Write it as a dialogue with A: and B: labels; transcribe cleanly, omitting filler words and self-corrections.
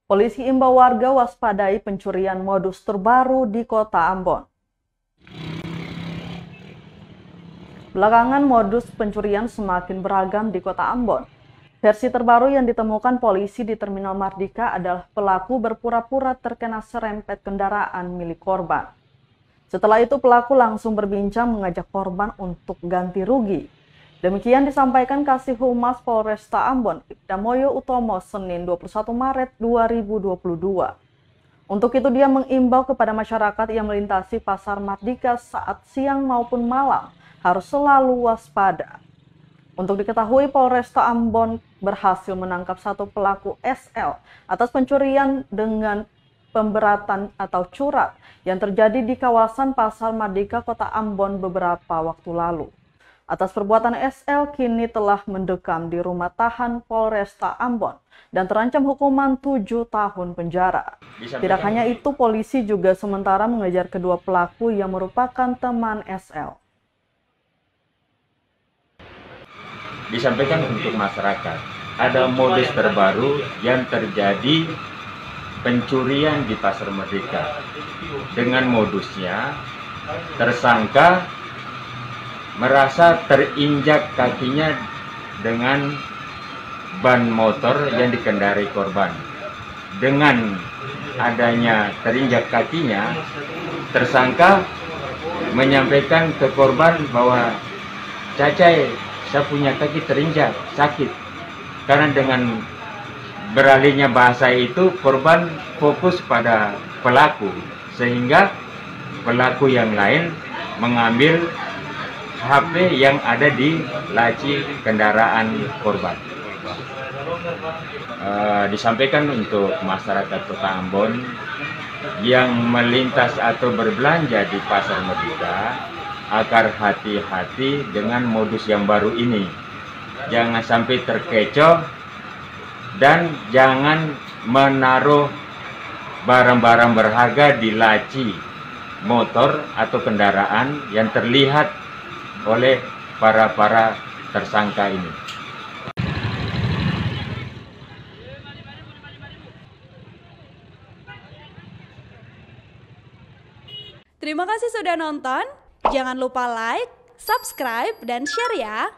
A: Polisi imbau warga waspadai pencurian modus terbaru di Kota Ambon. Belakangan modus pencurian semakin beragam di Kota Ambon. Versi terbaru yang ditemukan polisi di Terminal Mardika adalah pelaku berpura-pura terkena serempet kendaraan milik korban. Setelah itu pelaku langsung berbincang mengajak korban untuk ganti rugi. Demikian disampaikan Kasih Humas Polresta Ambon, Ibda Moyo Utomo, Senin 21 Maret 2022. Untuk itu dia mengimbau kepada masyarakat yang melintasi Pasar Mardika saat siang maupun malam harus selalu waspada. Untuk diketahui, Polresta Ambon berhasil menangkap satu pelaku SL atas pencurian dengan pemberatan atau curat yang terjadi di kawasan Pasar Mardika, Kota Ambon beberapa waktu lalu. Atas perbuatan SL kini telah mendekam di rumah tahan Polresta Ambon dan terancam hukuman 7 tahun penjara. Tidak hanya itu, polisi juga sementara mengejar kedua pelaku yang merupakan teman SL.
B: Disampaikan untuk masyarakat, ada modus terbaru yang terjadi pencurian di Pasar Merdeka. Dengan modusnya, tersangka merasa terinjak kakinya dengan ban motor yang dikendarai korban. Dengan adanya terinjak kakinya, tersangka menyampaikan ke korban bahwa Cacai, saya punya kaki terinjak, sakit. Karena dengan beralihnya bahasa itu, korban fokus pada pelaku, sehingga pelaku yang lain mengambil HP yang ada di laci kendaraan korban. Disampaikan untuk masyarakat Kota Ambon yang melintas atau berbelanja di Pasar Merdeka agar hati-hati dengan modus yang baru ini. Jangan sampai terkecoh dan jangan menaruh barang-barang berharga di laci motor atau kendaraan yang terlihat oleh para tersangka ini.
C: Terima kasih sudah nonton. Jangan lupa like, subscribe, dan share ya.